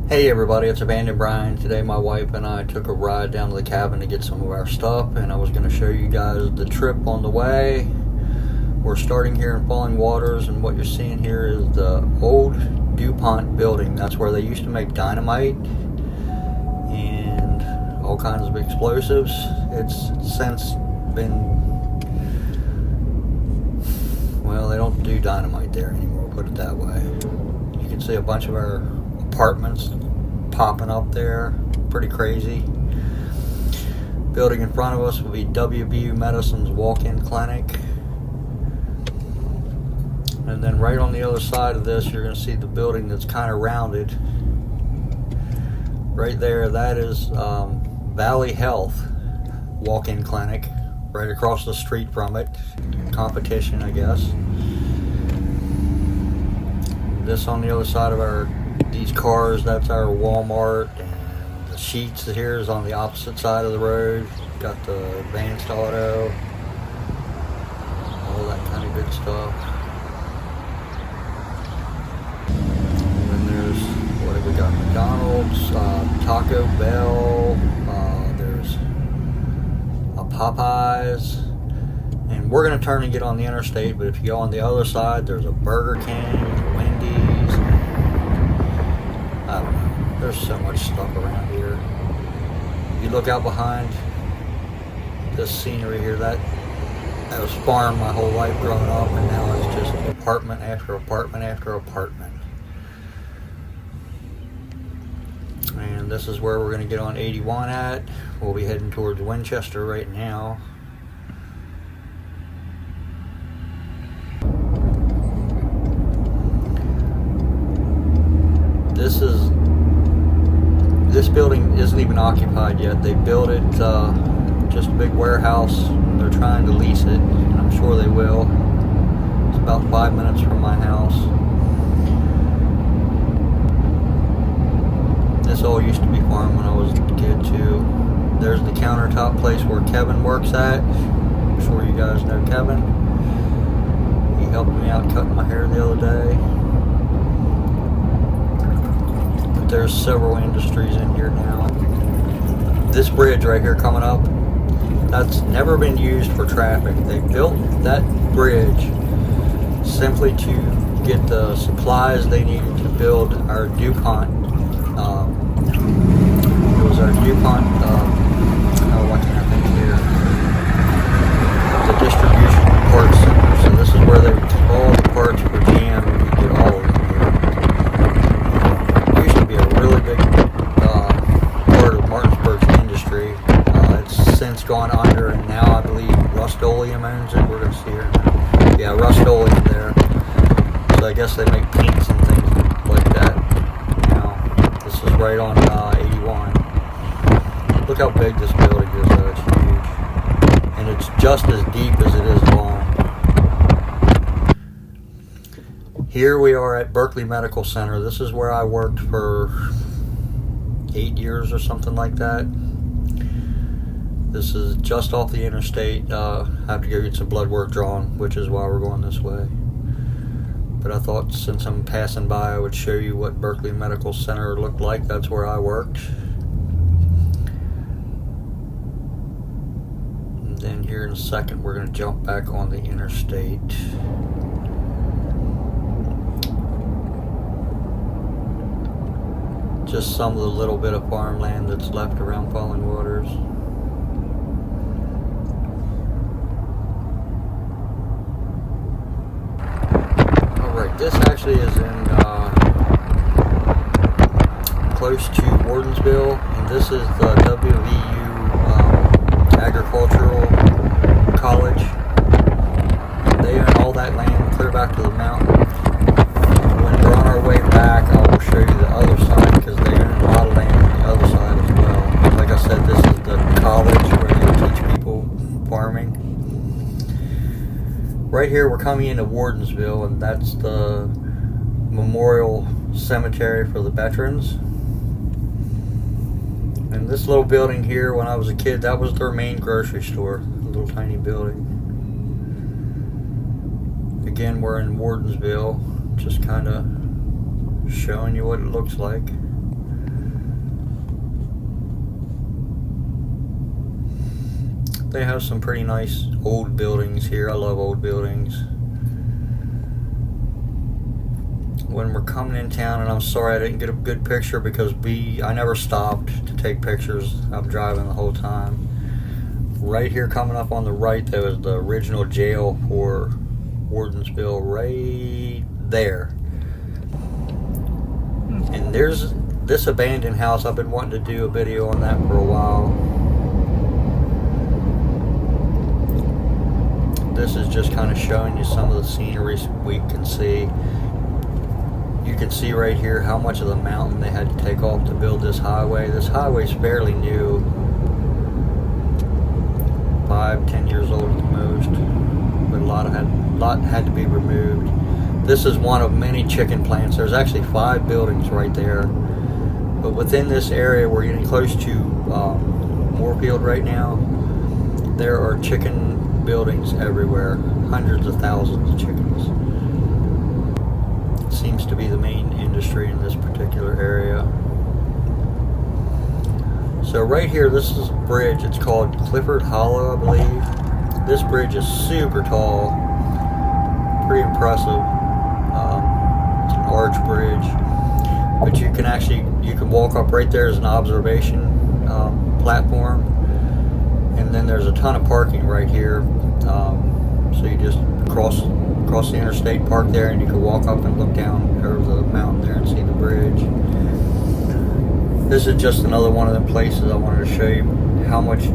Hey everybody, it's Abandoned Brian. Today my wife and I took a ride down to the cabin to get some of our stuff, and I was going to show you guys the trip on the way. We're starting here in Falling Waters, and what you're seeing here is the old DuPont building. That's where they used to make dynamite and all kinds of explosives. It's since been, well, they don't do dynamite there anymore, put it that way. You can see a bunch of our apartments popping up there, pretty crazy. Building in front of us will be WVU Medicine's walk-in clinic, and then right on the other side of this you're going to see the building that's kind of rounded right there. That is Valley Health walk-in clinic, right across the street from it. Competition, I guess. This on the other side of these cars, that's our Walmart, and the Sheets here is on the opposite side of the road. Got the Advanced Auto, all that kind of good stuff. And then there's, what have we got? McDonald's, Taco Bell, there's a Popeyes, and we're going to turn and get on the interstate, but if you go on the other side, there's a Burger King, a Wendy's. I don't know. There's so much stuff around here. You look out behind this scenery here, that was farm my whole life growing up, and now it's just apartment after apartment after apartment. And this is where we're going to get on 81 at. We'll be heading towards Winchester right now. This building isn't even occupied yet. They built it just a big warehouse. They're trying to lease it, and I'm sure they will. It's about 5 minutes from my house. This all used to be farm when I was a kid too. There's the countertop place where Kevin works at. I'm sure you guys know Kevin. He helped me out cutting my hair the other day. There's several industries in here now. This bridge right here coming up, that's never been used for traffic. They built that bridge simply to get the supplies they needed to build our DuPont. It was our DuPont, why can't I think here? The distribution parts center. So this is where they would keep all the parts for GM, and you get all of them. Really big part of Martinsburg's industry. It's since gone under, and now I believe Rust-Oleum owns it. We're going to see here now. Yeah, Rust-Oleum there. So I guess they make paints and things like that now. This is right on 81. Look how big this building is, though. It's huge. And it's just as deep as it is long. Here we are at Berkeley Medical Center. This is where I worked for 8 years or something like that. This is just off the interstate. I have to go get some blood work drawn, which is why we're going this way. But I thought since I'm passing by, I would show you what Berkeley Medical Center looked like. That's where I worked. And then here in a second, we're going to jump back on the interstate. Just some of the little bit of farmland that's left around Falling Waters. Alright, this actually is in close to Wardensville, and this is the WVU Agricultural College. They own all that land clear back to the mountain. When we're on our way back, I will show you the other side, because they own a lot of land on the other side as well. Like I said, this is the college where they teach people farming. Right here, we're coming into Wardensville, and that's the memorial cemetery for the veterans. And this little building here, when I was a kid, that was their main grocery store. A little tiny building. Again, we're in Wardensville, just kind of showing you what it looks like. They have some pretty nice old buildings here. I love old buildings. When we're coming in town, and I'm sorry I didn't get a good picture because I never stopped to take pictures. I'm driving the whole time. Right here coming up on the right, there was the original jail for Wardensville right there. And there's this abandoned house. I've been wanting to do a video on that for a while. This is just kind of showing you some of the scenery we can see. You can see right here how much of the mountain they had to take off to build this highway. This highway is fairly new, 5-10 years old at the most, but a lot had to be removed. This is one of many chicken plants. There's actually 5 buildings right there, but within this area, we're getting close to Morfield right now. There are chicken buildings everywhere, hundreds of thousands of chickens. Seems to be the main industry in this particular area. So right here, this is a bridge. It's called Clifford Hollow, I believe. This bridge is super tall, pretty impressive. It's an arch bridge, but you can walk up right there as an observation platform, and then there's a ton of parking right here. So you just cross the interstate, park there, and you can walk up and look down over the mountain there and see the bridge. This is just another one of the places I wanted to show you how much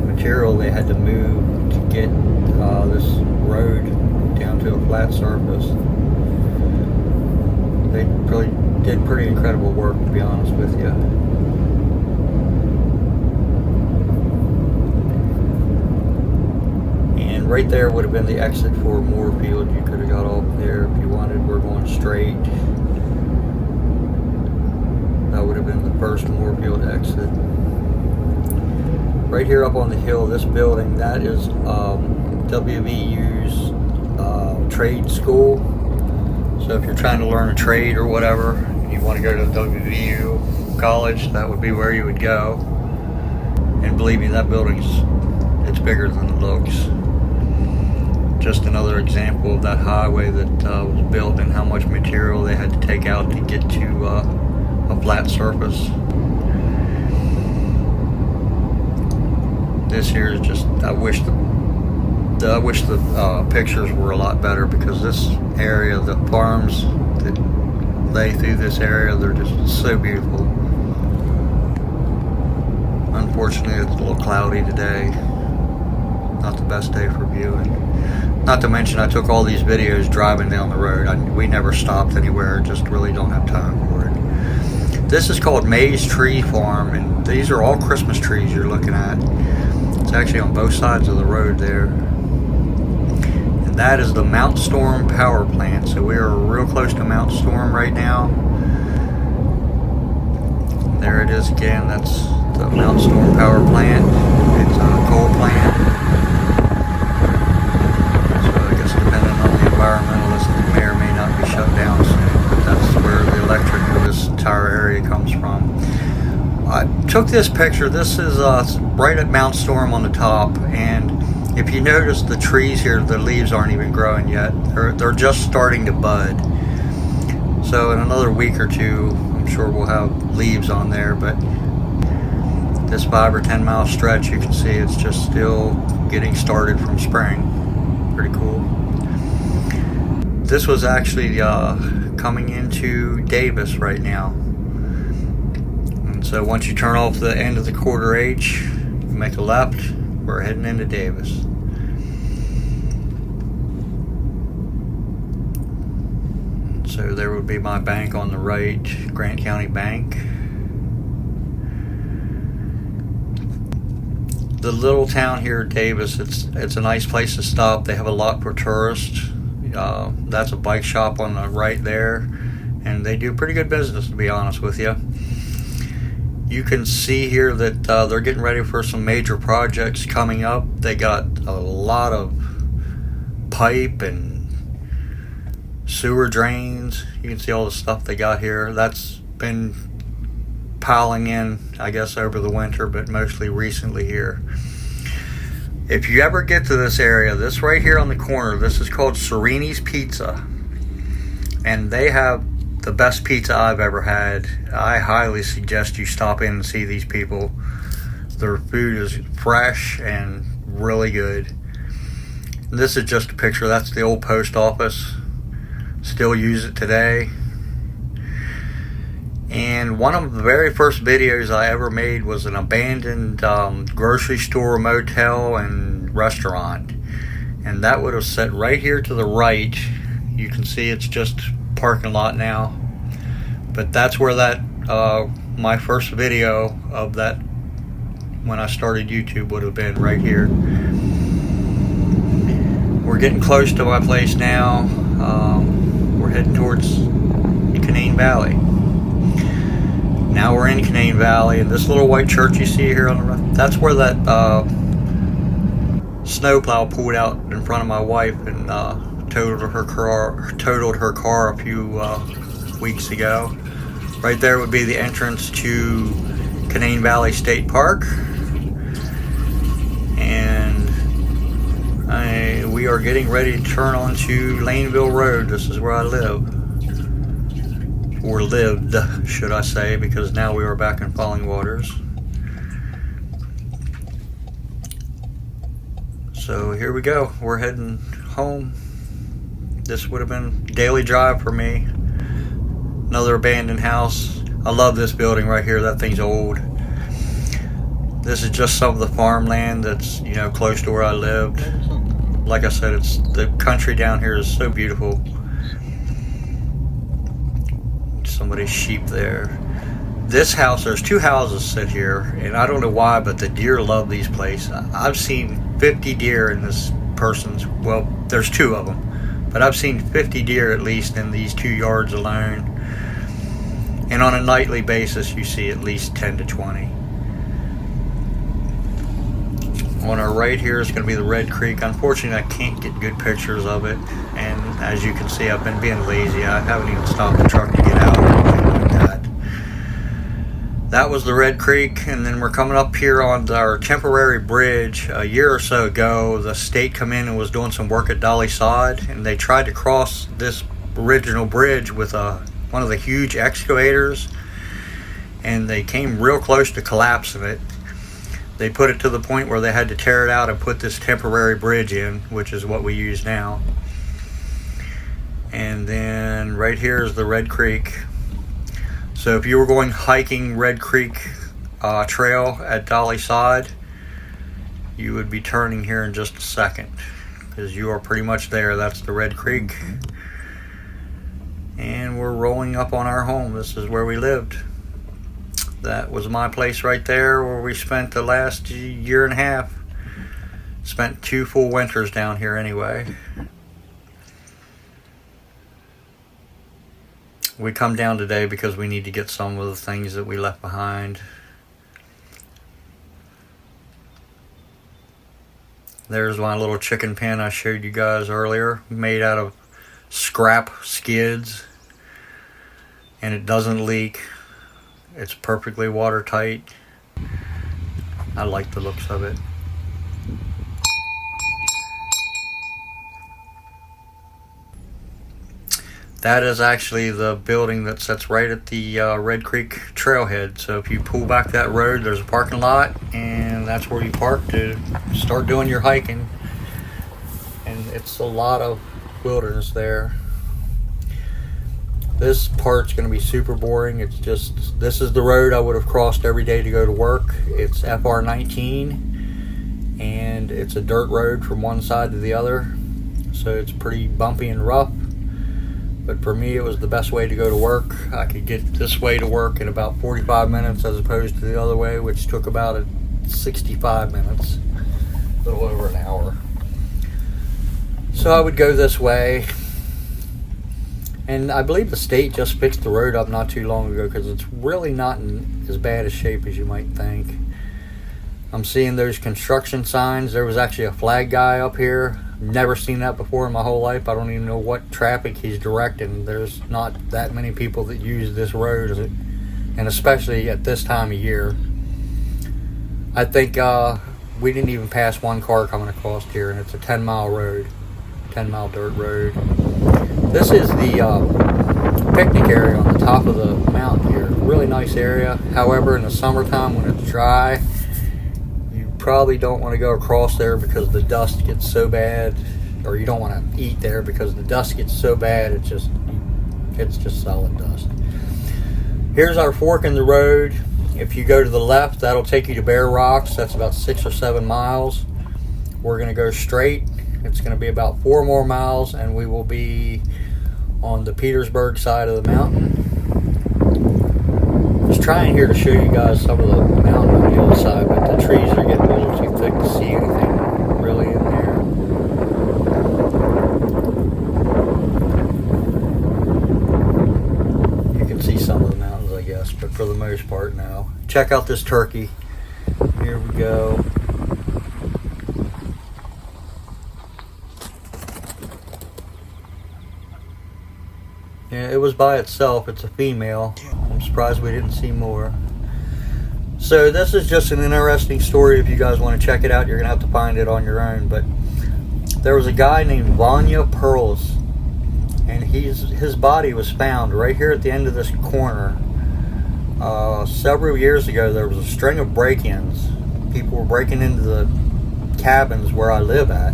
material they had to move to get this road down to a flat surface. They really did pretty incredible work, to be honest with you. Right there would have been the exit for Morfield. You could have got off there if you wanted. We're going straight. That would have been the first Morfield exit. Right here up on the hill, this building, that is WVU's trade school. So if you're trying to learn a trade or whatever, you want to go to WVU college, that would be where you would go. And believe me, that it's bigger than it looks. Just another example of that highway that was built and how much material they had to take out to get to a flat surface. This here is just, I wish the pictures were a lot better, because this area, the farms that lay through this area, they're just so beautiful. Unfortunately, it's a little cloudy today. Not the best day for viewing. Not to mention, I took all these videos driving down the road. We never stopped anywhere, just really don't have time for it. This is called Maze Tree Farm, and these are all Christmas trees you're looking at. It's actually on both sides of the road there. And that is the Mount Storm power plant. So we are real close to Mount Storm right now. There it is again. That's the Mount Storm power plant. It's a coal plant. Environmentalists may or may not be shut down soon, but that's where the electric for this entire area comes from. I took this picture. This is right at Mount Storm on the top, and if you notice, the trees here, the leaves aren't even growing yet. They're just starting to bud. So in another week or two, I'm sure we'll have leaves on there, but this 5 or 10 mile stretch, you can see it's just still getting started from spring. Pretty cool. This was actually coming into Davis right now. And so once you turn off the end of the quarter H, you make a left, we're heading into Davis. And so there would be my bank on the right, Grant County Bank. The little town here, Davis, it's a nice place to stop. They have a lot for tourists. That's a bike shop on the right there, and they do pretty good business, to be honest with you. You can see here that they're getting ready for some major projects coming up. They got a lot of pipe and sewer drains. You can see all the stuff they got here. That's been piling in, I guess, over the winter, but mostly recently here. If you ever get to this area, this right here on the corner, this is called Sereni's Pizza. And they have the best pizza I've ever had. I highly suggest you stop in and see these people. Their food is fresh and really good. And this is just a picture. That's the old post office. Still use it today. And one of the very first videos I ever made was an abandoned grocery store, motel, and restaurant. And that would have set right here to the right. You can see it's just parking lot now. But that's where that my first video of that when I started YouTube would have been, right here. We're getting close to my place now. We're heading towards Canaan Valley. Now we're in Canaan Valley, and this little white church you see here on the right, that's where that snowplow pulled out in front of my wife and totaled her car a few weeks ago. Right there would be the entrance to Canaan Valley State Park, and we are getting ready to turn onto Laneville Road. This is where I live. Or lived, should I say, because now we are back in Falling Waters. So here we go. We're heading home. This would have been a daily drive for me. Another abandoned house. I love this building right here. That thing's old. This is just some of the farmland that's, you know, close to where I lived. Like I said, it's the country down here is so beautiful. Somebody's sheep there. This house, there's two houses sit here, and I don't know why, but the deer love these places. I've seen 50 deer in this person's, well, there's two of them, but I've seen 50 deer at least in these 2 yards alone. And on a nightly basis, you see at least 10 to 20. On our right here is going to be the Red Creek. Unfortunately, I can't get good pictures of it. And as you can see, I've been being lazy. I haven't even stopped the truck to get out or anything like that. That was the Red Creek. And then we're coming up here on our temporary bridge. A year or so ago, the state come in and was doing some work at Dolly Sod. And they tried to cross this original bridge with one of the huge excavators. And they came real close to collapsing it. They put it to the point where they had to tear it out and put this temporary bridge in, which is what we use now. And then right here is the Red Creek. So if you were going hiking Red Creek Trail at Dolly Sod, you would be turning here in just a second, because you are pretty much there. That's the Red Creek. And we're rolling up on our home. This is where we lived. That was my place right there, where we spent the last year and a half. Spent 2 full winters down here anyway. We come down today because we need to get some of the things that we left behind. There's my little chicken pen I showed you guys earlier, made out of scrap skids, and it doesn't leak. It's perfectly watertight. I like the looks of it. That is actually the building that sits right at the Red Creek trailhead. So if you pull back that road, there's a parking lot, and that's where you park to start doing your hiking. And it's a lot of wilderness there. This part's going to be super boring. It's just, this is the road I would have crossed every day to go to work. It's FR 19, and it's a dirt road from one side to the other. So it's pretty bumpy and rough. But for me, it was the best way to go to work. I could get this way to work in about 45 minutes as opposed to the other way, which took about 65 minutes, a little over an hour. So I would go this way. And I believe the state just fixed the road up not too long ago, because it's really not in as bad a shape as you might think. I'm seeing those construction signs. There was actually a flag guy up here. Never seen that before in my whole life. I don't even know what traffic he's directing. There's not that many people that use this road, and especially at this time of year. I think we didn't even pass one car coming across here, and it's a 10-mile road, 10-mile dirt road. This is the picnic area on the top of the mountain here. Really nice area. However, in the summertime when it's dry, you probably don't want to go across there because the dust gets so bad, or you don't want to eat there because the dust gets so bad, it's just solid dust. Here's our fork in the road. If you go to the left, that'll take you to Bear Rocks. That's about 6 or 7 miles. We're going to go straight. It's going to be about 4 more miles, and we will be on the Petersburg side of the mountain. Just trying here to show you guys some of the mountain on the other side, but the trees are getting a little too thick to see anything really in there. You can see some of the mountains, I guess, but for the most part, no. Check out this turkey. Here we go. Yeah, it was by itself. It's a female. I'm surprised we didn't see more. So this is just an interesting story. If you guys want to check it out, you're going to have to find it on your own. But there was a guy named Vanya Perls, and his body was found right here at the end of this corner. Several years ago, there was a string of break-ins. People were breaking into the cabins where I live at,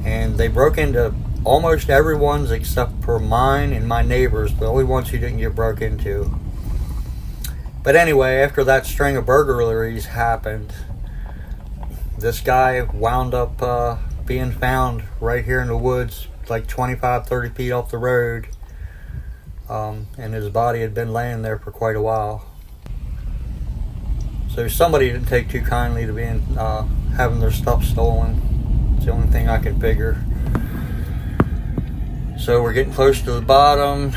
and they broke into almost everyone's except for mine and my neighbors, the only ones who didn't get broke into. But anyway, after that string of burglaries happened, this guy wound up being found right here in the woods, like 25-30 feet off the road, and his body had been laying there for quite a while. So somebody didn't take too kindly to being having their stuff stolen. It's the only thing I could figure. So we're getting close to the bottom.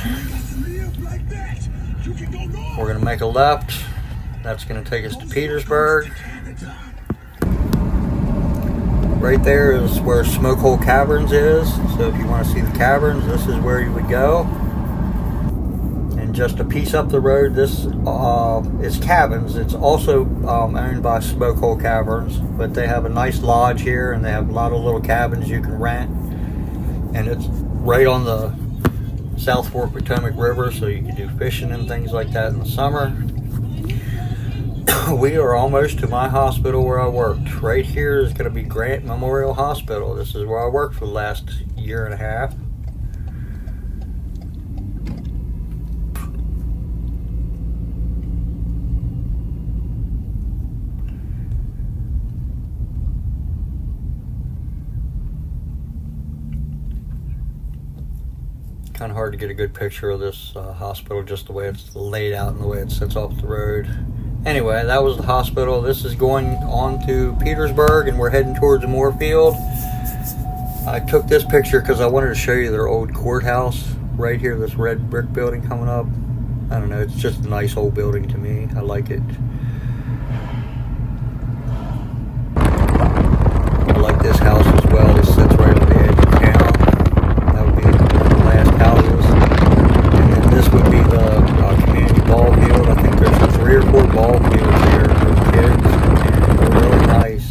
We're going to make a left. That's going to take us to Petersburg. Right there is where Smoke Hole Caverns is. So if you want to see the caverns, this is where you would go. And just a piece up the road, this is cabins. It's also owned by Smoke Hole Caverns, but they have a nice lodge here, and they have a lot of little cabins you can rent. And it's right on the South Fork Potomac River, so you can do fishing and things like that in the summer. We are almost to my hospital where I worked. Right here is going to be Grant Memorial Hospital. This is where I worked for the last year and a half. Kind of hard to get a good picture of this hospital, just the way it's laid out and the way it sits off the road. Anyway, that was the hospital. This is going on to Petersburg, and we're heading towards Morfield. I took this picture because I wanted to show you their old courthouse right here, this red brick building coming up. I don't know, it's just a nice old building to me. I like it. I like this house as well. This sits right on the edge of town. That would be the last houses. And then this would be the community ball field. I think there's 3 or 4 ball fields here for kids. And they're really nice.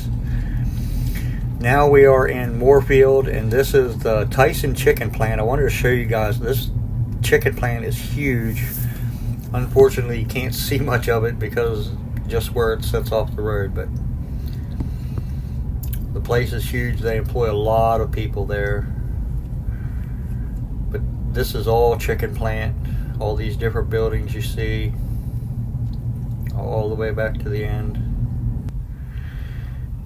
Now we are in Morfield, and this is the Tyson chicken plant. I wanted to show you guys. This chicken plant is huge. Unfortunately, you can't see much of it because just where it sits off the road, but the place is huge. They employ a lot of people there. But this is all chicken plant. All these different buildings you see all the way back to the end.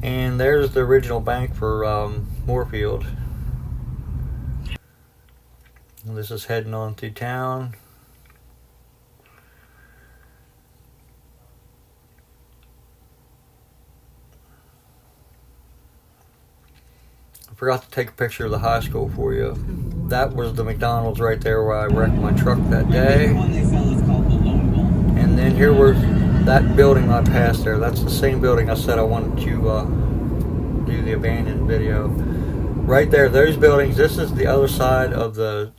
And there's the original bank for Morfield. And this is heading on through town. I forgot to take a picture of the high school for you. That was the McDonald's right there where I wrecked my truck that day. And then here was that building I passed there. That's the same building I said I wanted to do the abandoned video. Right there, those buildings. This is the other side of the